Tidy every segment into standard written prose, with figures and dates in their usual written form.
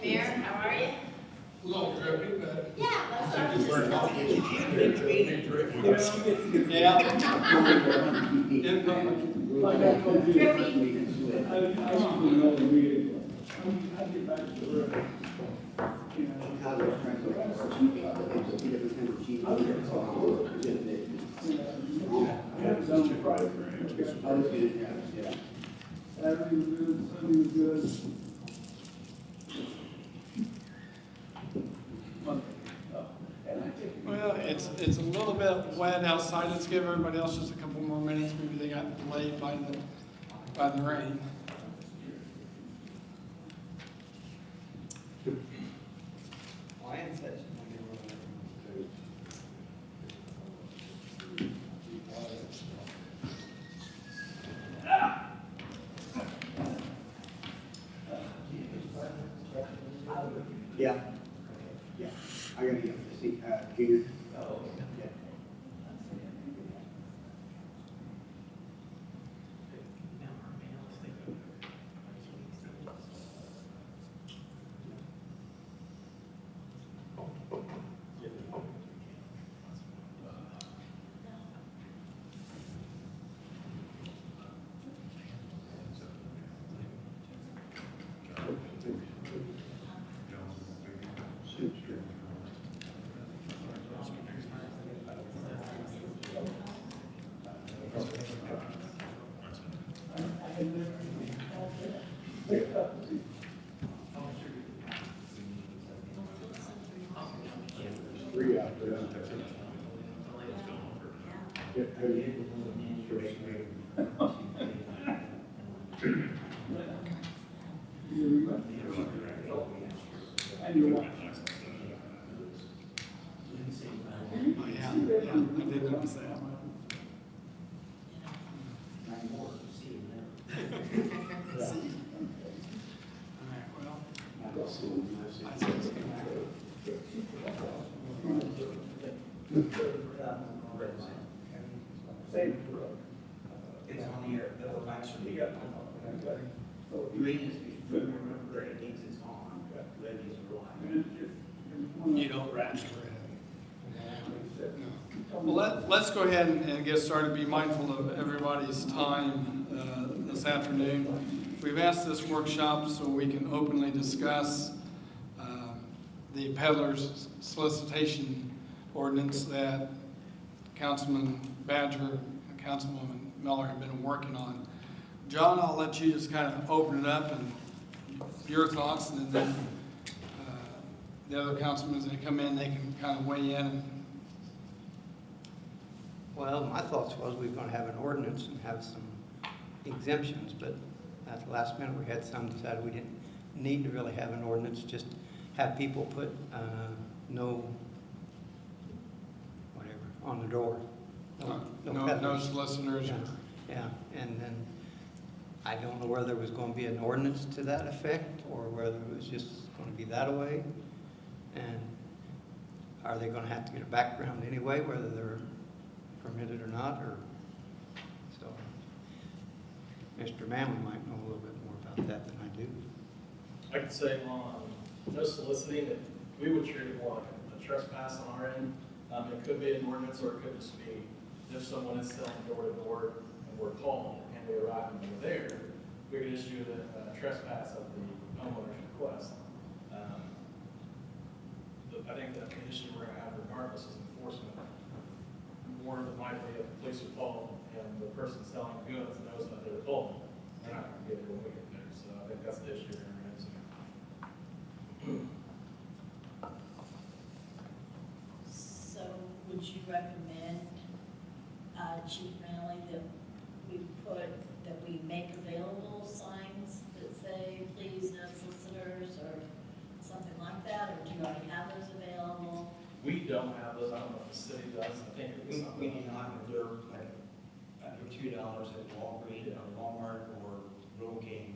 Mayor, how are you? Hello, Debbie. Yeah, that's what I was just Well, it's a little bit wet outside. Let's give everybody else just a couple more minutes. Maybe they got delayed by the rain. Yeah. Yeah. I gotta get to see, Junior. Yeah. Three out there. Oh, yeah, I did notice that. All right, well, I said it's good. It's on the air, the lights should be up. Green is before, remember, it means it's on, red is light. You don't register it. Well, let's go ahead and get started. Be mindful of everybody's time this afternoon. We've asked this workshop so we can openly discuss the peddler's solicitation ordinance that Councilman Badger and Councilwoman Miller have been working on. John, I'll let you just kind of open it up and your thoughts, and then the other councilmen, as they come in, they can kind of weigh in. Well, my thoughts was we were going to have an ordinance and have some exemptions, but at the last minute we had some decided we didn't need to really have an ordinance, just have people put no, whatever, on the door. No peddlers. solicitors. Yeah, yeah, and then I don't know whether there was going to be an ordinance to that effect or whether it was just going to be that way. And are they going to have to get a background anyway, whether they're permitted or not, or so? Mr. Manley might know a little bit more about that than I do. I could say on no soliciting, that we would treat it more like a trespass on our end. It could be an ordinance, or it could just be if someone is selling door to door and we're called and we arrive and we're there, we could issue the trespass of the homeowner's request. I think that the issue we're going to have regardless is enforcement. More than likely, if the police are called and the person selling goods knows that they're called, they're not going to get it when we get there. So I think that's the issue we're going to have. So would you recommend, Chief Manley, that we make available signs that say, please, no solicitors, or something like that, or do you already have those available? We don't have those. I don't know if the city does. I think it was We something. do not reserve like under $2 at Walgreens or Walmart or Rogaine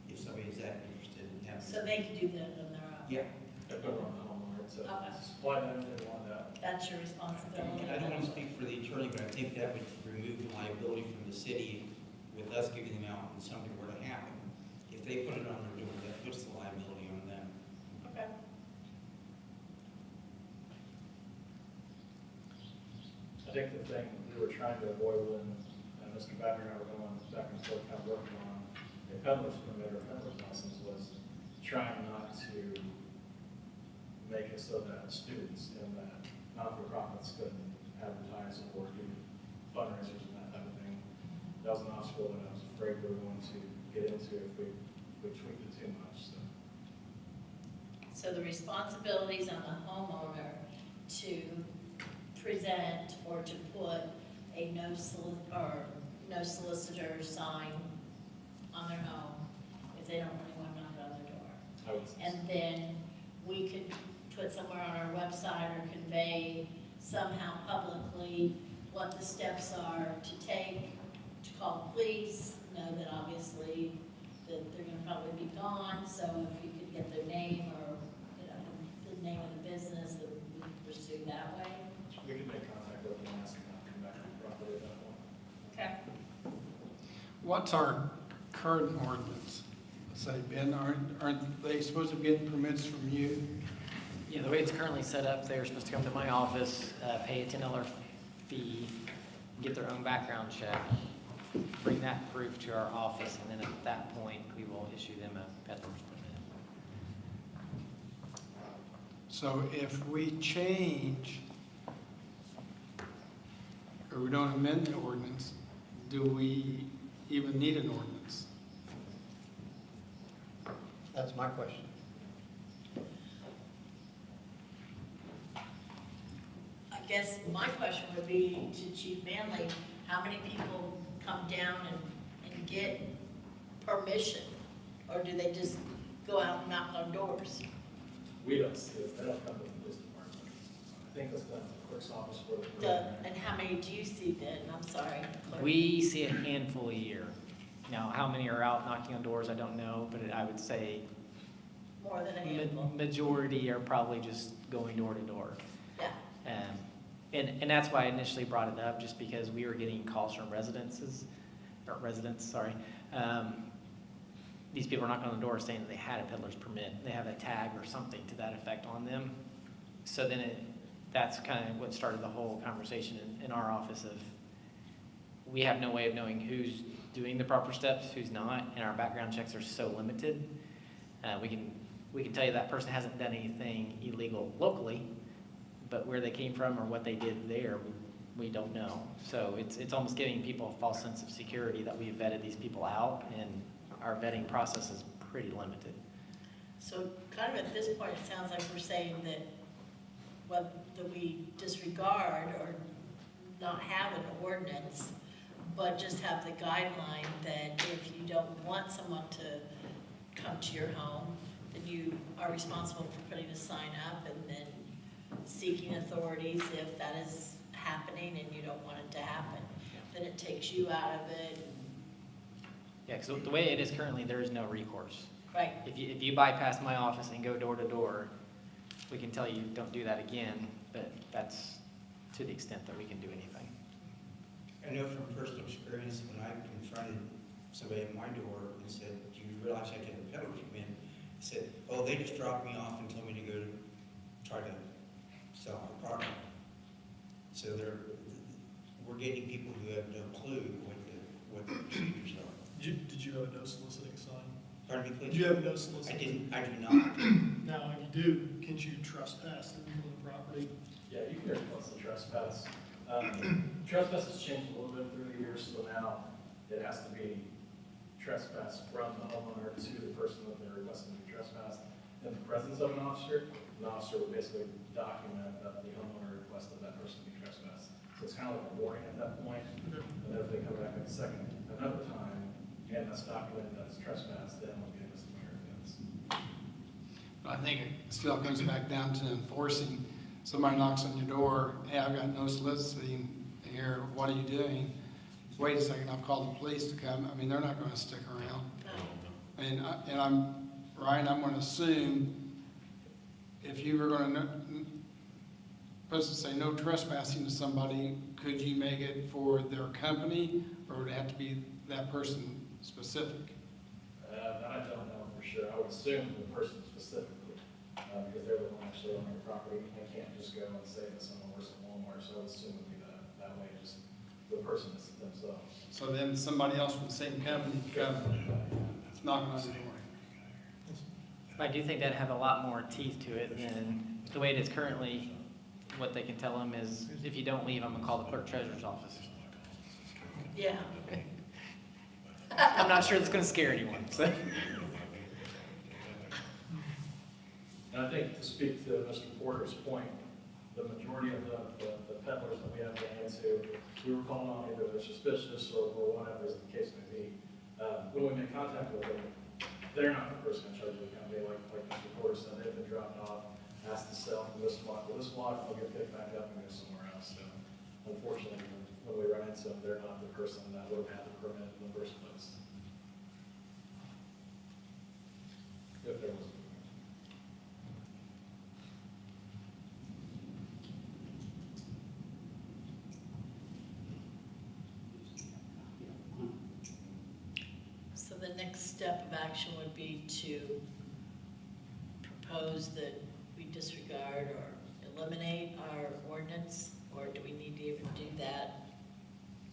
if somebody's that interested in having. So they can do that on their own? Yeah. They put it on the homeowner. So Okay. supply them if they want that. That's your responsibility? And I don't want to speak for the attorney, but I think that would remove the liability from the city with us giving them out and something were to happen. If they put it on their door, that puts the liability on them. Okay. I think the thing we were trying to avoid when, Mr. Wagner and I were going back and forth, kind of working on a peddler's permit or peddler's license, was trying not to make it so that students and that not-for-profits couldn't advertise or do fundraisers and that type of thing. That was an obstacle that I was afraid we were going to get into if we tweaked it too much, so. So the responsibilities on the homeowner to present or to put a no solicitor sign on their home if they don't really want to knock on their door. I would say And then we could put somewhere on our website or convey somehow publicly what the steps are to take, to call the police, know that obviously that they're gonna probably be gone, so if you could get their name or, you know, the name of the business, that we could pursue that way. we could make contact with them and ask them to come back to the property at that point. Okay. What's our current ordinance? Say, Ben, aren't they supposed to get permits from you? Yeah, the way it's currently set up, they're supposed to come to my office, pay a $10 fee, get their own background check, bring that proof to our office, and then at that point, we will issue them a peddler's permit. So if we change, or we don't amend the ordinance, do we even need an ordinance? That's my question. I guess my question would be to Chief Manley, how many people come down and get permission? Or do they just go out and knock on doors? We don't see it, they don't come to the police department. I think that's done at the clerk's office for the. And how many do you see then? I'm sorry. clerk. We see a handful a year. Now, how many are out knocking on doors, I don't know, but I would say More than a handful. majority are probably just going door to door. Yeah. And that's why I initially brought it up, just because we were getting calls from residents. These people are knocking on the door saying that they had a peddler's permit, they have a tag or something to that effect on them. So then that's kind of what started the whole conversation in our office of, we have no way of knowing who's doing the proper steps, who's not, and our background checks are so limited. We can tell you that person hasn't done anything illegal locally, but where they came from or what they did there, we don't know. So it's almost giving people a false sense of security that we've vetted these people out, and our vetting process is pretty limited. So kind of at this point, it sounds like we're saying that that we disregard or not have an ordinance, but just have the guideline that if you don't want someone to come to your home, then you are responsible for putting a sign up and then seeking authorities if that is happening and you don't want it to happen. Then it takes you out of it. Yeah, because the way it is currently, there is no recourse. Right. If you bypass my office and go door to door, we can tell you, don't do that again, but that's to the extent that we can do anything. I know from personal experience, when I confronted somebody at my door and said, do you realize I get a peddler's permit? I said, oh, they just dropped me off and told me to go to try to sell my property. So we're getting people who have no clue what the procedures are. Did you have a no soliciting sign? Pardon me, please? Did you have a no soliciting? I do not. Now, if you do, can't you trespass them from the property? Yeah, you can request the trespass. Trespass has changed a little bit through the years, so now it has to be trespass from the homeowner to the person that they're requesting to be trespassed. In the presence of an officer will basically document that the homeowner requested that person to be trespassed. So it's kind of like a warning at that point. And then if they come back another time, and that's documented as trespass, then it'll be a misdemeanor offense. I think it still comes back down to enforcing. Somebody knocks on your door, hey, I've got no soliciting here, what are you doing? Wait a second, I've called the police to come. I mean, they're not gonna stick around. And Ryan, I'm gonna assume if you were gonna, supposed to say no trespassing to somebody, could you make it for their company, or would it have to be that person specific? That I don't know for sure. I would assume the person specifically, because they're the one actually on their property. I can't just go and say that someone works at Walmart, so I would assume it would be that way, just the person themselves. So then somebody else from the same company could come knocking on the door. I do think that'd have a lot more teeth to it than the way it is currently. What they can tell them is, if you don't leave, I'm gonna call the clerk treasurer's office. Yeah. I'm not sure that's gonna scare anyone, so. And I think to speak to Mr. Porter's point, the majority of the peddlers that we have ran into, we were calling on either they're suspicious or whatever is the case may be. When we make contact with them, they're not the person in charge of the company, like Mr. Porter said, they've been dropped off, asked to sell from this block to this block, they'll get picked back up and go somewhere else. So unfortunately, when we run into them, they're not the person that would have had the permit in the first place. If there was. So the next step of action would be to propose that we disregard or eliminate our ordinance, or do we need to even do that?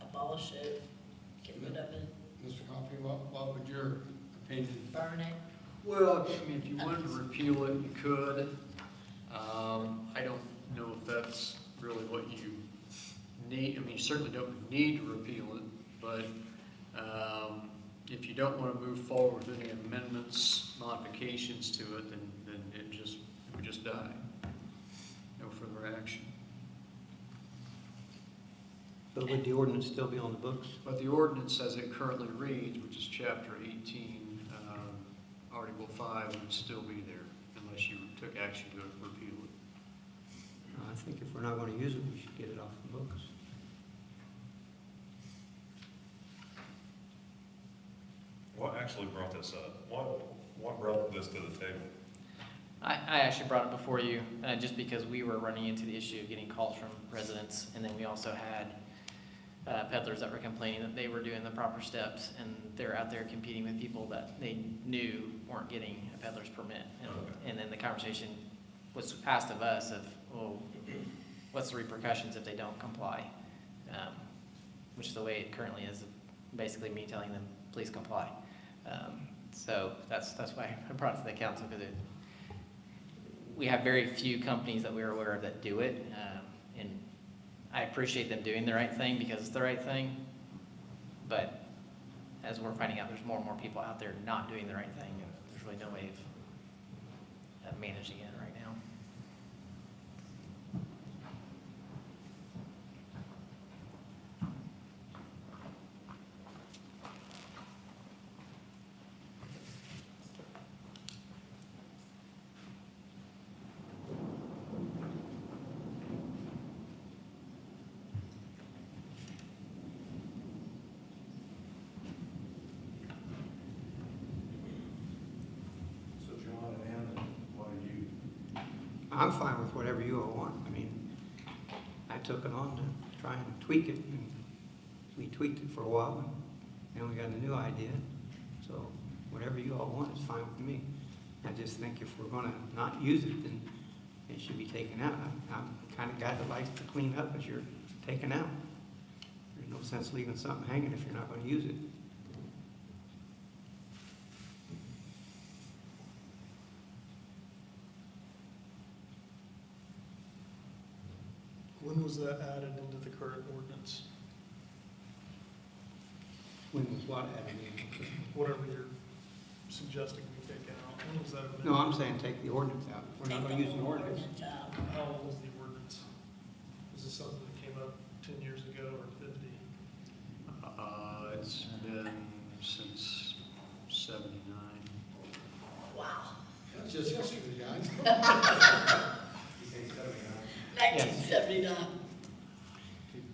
Abolish it, get rid of it, Mr. Coffey, what would your opinion? burn it? Well, I mean, if you wanted to repeal it, you could. I don't know if that's really what you need. I mean, you certainly don't need to repeal it, but if you don't want to move forward with any amendments, modifications to it, then it would just die. No further action. But would the ordinance still be on the books? But the ordinance as it currently reads, which is chapter 18, article 5, would still be there unless you took action to repeal it. I think if we're not going to use it, we should get it off the books. What actually brought this up? What brought this to the table? I actually brought it before you, just because we were running into the issue of getting calls from residents, and then we also had peddlers that were complaining that they were doing the proper steps, and they're out there competing with people that they knew weren't getting a peddler's permit. And then the conversation was asked of us of, well, what's the repercussions if they don't comply? Which is the way it currently is, basically me telling them, please comply. So that's why I brought it to the council, because we have very few companies that we're aware of that do it. And I appreciate them doing the right thing because it's the right thing. But as we're finding out, there's more and more people out there not doing the right thing. And there's really no way of managing it right now. So John and Ann, what do you? I'm fine with whatever you all want. I mean, I took it on to try and tweak it, and we tweaked it for a while, and then we got a new idea. So whatever you all want is fine with me. I just think if we're gonna not use it, then it should be taken out. I'm the kind of guy that likes to clean up as you're taken out. There's no sense leaving something hanging if you're not gonna use it. When was that added into the current ordinance? When was what added in? Whatever you're suggesting we take out, when was that amended? No, I'm saying take the ordinance out. We're not gonna use an ordinance. out. How old is the ordinance? Is this something that came up 10 years ago or 50? It's been since 79. Wow. That's just yesterday, guys. 1979.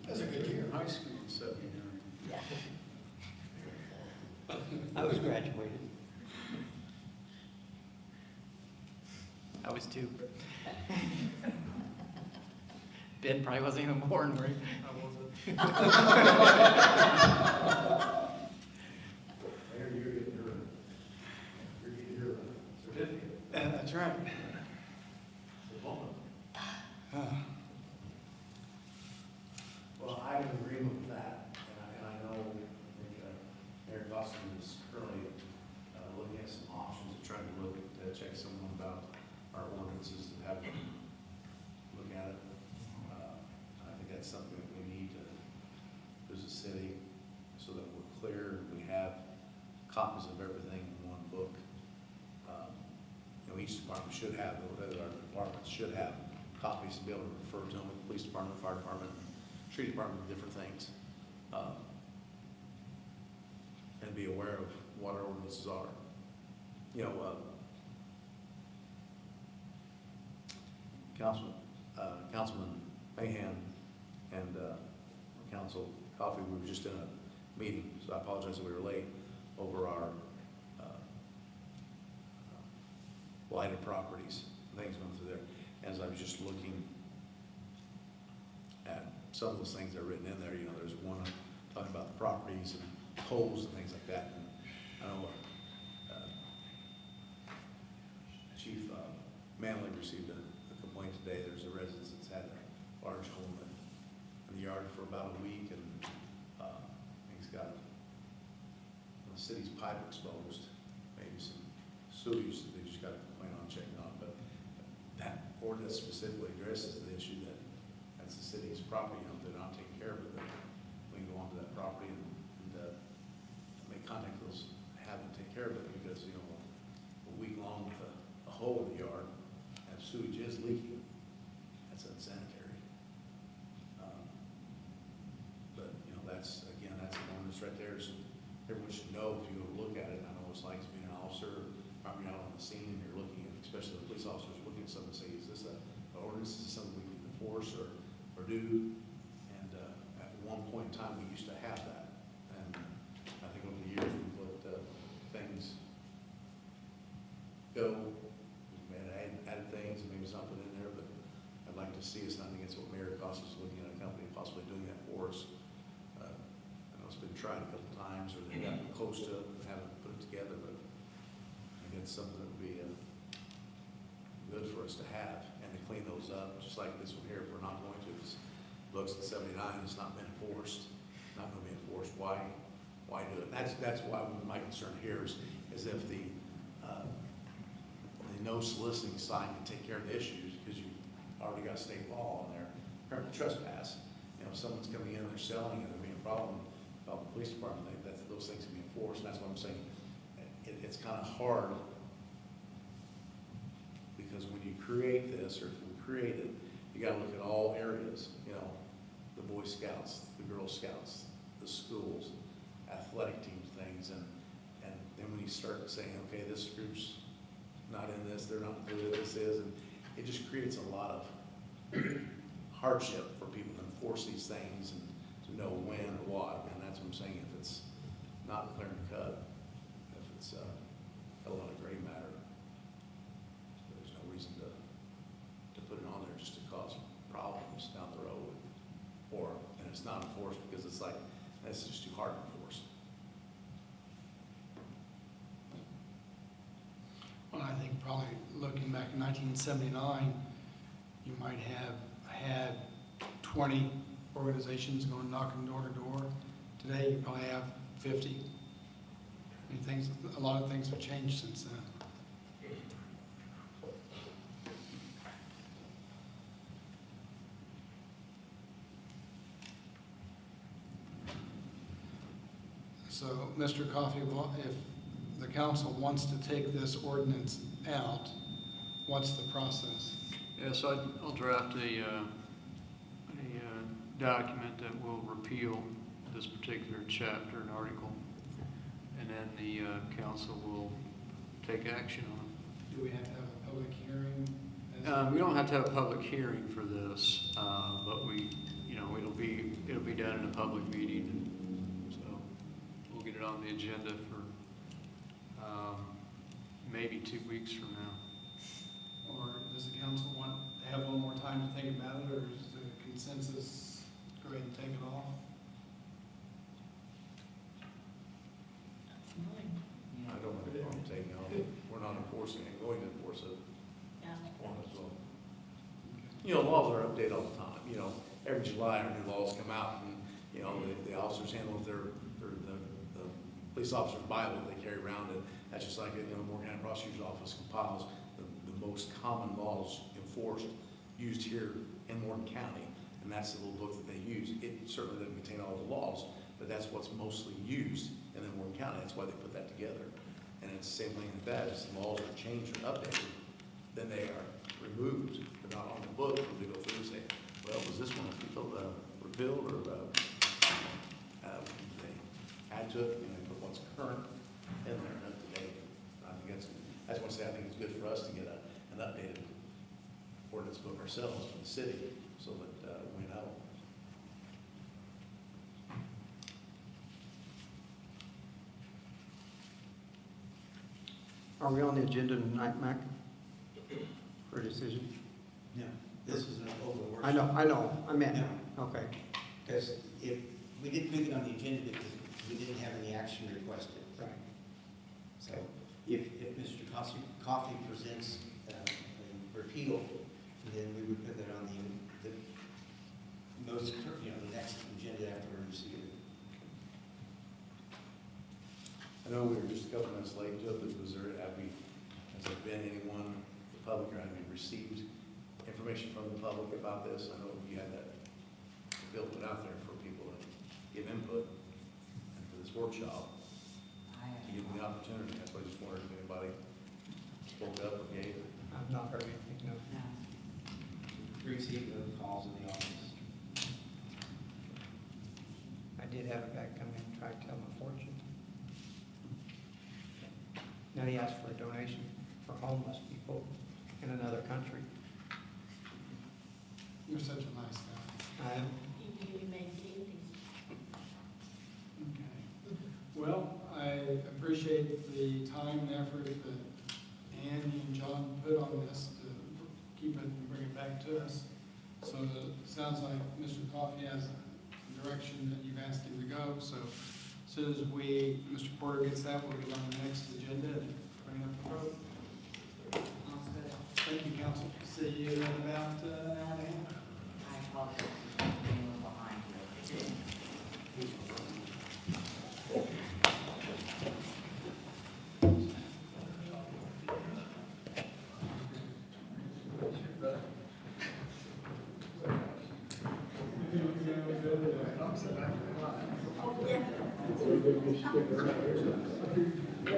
That's a good year. High school in 79. Yeah. I was graduated. I was too. Ben probably wasn't even born, right? I wasn't. Certificate. That's right. Well, I'm in agreement with that, and I know, Mayor Dawson is currently, looking at some options of trying to check someone about our ordinances and have them look at it. I think that's something that we need to, as a city, so that we're clear, we have copies of everything in one book. Each department should have, our departments should have copies to be able to refer to them, with the police department, fire department, street department, different things. And be aware of what our ordinances are. Councilman Mahan and Council Coffey, we were just in a meeting, so I apologize that we were late, over our blighted properties, things going through there. As I was just looking at some of those things that are written in there, there's one talking about the properties and holes and things like that. And I know Chief Manley received a complaint today. There's a resident that's had a large hole in the yard for about a week, and he's got the city's pipe exposed, maybe some sewage that they just got a complaint on checking on. But that ordinance specifically addresses the issue that that's the city's property, they're not taking care of it. We can go onto that property and make contact with those, have them take care of it, because a week long with a hole in the yard, and sewage is leaking. That's unsanitary. But that's an ordinance right there. So everyone should know, if you go look at it. I know what it's like to be an officer, probably out on the scene, and you're looking at, especially the police officers, looking at something and say, is this an ordinance? Is this something we can enforce or do? And at one point in time, we used to have that. And I think over the years, we've let things go. We've added things, and maybe it's not put in there, but I'd like to see us, and I think it's what Mayor Costa is looking at, a company possibly doing that for us. I know it's been tried a couple of times, or they've gotten close to it and haven't put it together, but I think it's something that would be good for us to have, and to clean those up, just like this one here. If we're not going to, if it looks at 79, it's not been enforced, not going to be enforced, why do it? That's why my concern here is if the no soliciting sign can take care of the issues, because you've already got state law on there, criminal trespass. If someone's coming in and they're selling it, there'll be a problem, call the police department, those things can be enforced. And that's what I'm saying. It's kind of hard, because when you create this, or if we create it, you got to look at all areas. The Boy Scouts, the Girl Scouts, the schools, athletic teams, things, and then when you start saying, okay, this group's not in this, they're not included, this is, and it just creates a lot of hardship for people to enforce these things and to know when or what. And that's what I'm saying. If it's not clear and cut, if it's a lot of gray matter, there's no reason to put it on there just to cause problems down the road. And it's not enforced because it's like, that's just too hard to enforce. Well, I think probably looking back in 1979, you might have had 20 organizations going knocking door to door. Today, you probably have 50. A lot of things have changed since then. So, Mr. Coffey, if the council wants to take this ordinance out, what's the process? Yeah, so I'll draft a document that will repeal this particular chapter and article, and then the council will take action on it. Do we have to have a public hearing? We don't have to have a public hearing for this, but it'll be done in a public meeting, so we'll get it on the agenda for maybe 2 weeks from now. Or does the council want to have one more time to think about it, or is the consensus go ahead and take it off. That's fine. I don't have a problem taking it off. We're not enforcing it, going to enforce it Yeah. on us, so. You know, laws are updated all the time, you know, every July our new laws come out and, you know, the officers handle the police officer's Bible they carry around, and that's just like, you know, the Morgan County Prosecutor's Office compiles the most common laws enforced, used here in Morgan County, and that's the little book that they use. It certainly doesn't contain all the laws, but that's what's mostly used in the Morgan County, that's why they put that together. And it's the same thing with that, as the laws are changed or updated, then they are removed. They're not on the book, when we go through and say, well, was this one repealed or, they add to it, you know, put what's current in there and up to date. I think I just want to say, I think it's good for us to get an updated ordinance book ourselves for the city, so that, we know. Are we on the agenda tonight, Mac? For a decision? No, this is an open workshop. I know, I meant, No. okay. Because if, we didn't put it on the agenda because we didn't have any action requested. Right. So if Mr. Coffey presents a repeal, then we would put that on the most, you know, the next agenda after we receive it. I know we were just a couple minutes late to it, but has there been anyone, the public, or have you received information from the public about this? I know you had that bill put out there for people to give input and for this workshop. To give them the opportunity, that's why I just wondered if anybody spoke up or gave. I've not heard anything, no. Received the calls in the office. I did have a guy come in and try to tell him a fortune. Now he asked for a donation for homeless people in another country. You're such a nice guy. I am. You made candy. Okay. Well, I appreciate the time and effort that Andy and John put on this to keep it and bring it back to us. So it sounds like Mr. Coffey has a direction that you've asked him to go. So as soon as Mr. Porter gets that, we'll get on the next agenda and bring up the vote. Thank you, council. See you in about an hour and a half. I apologize for being a little behind here.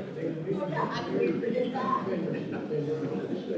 I can forget that.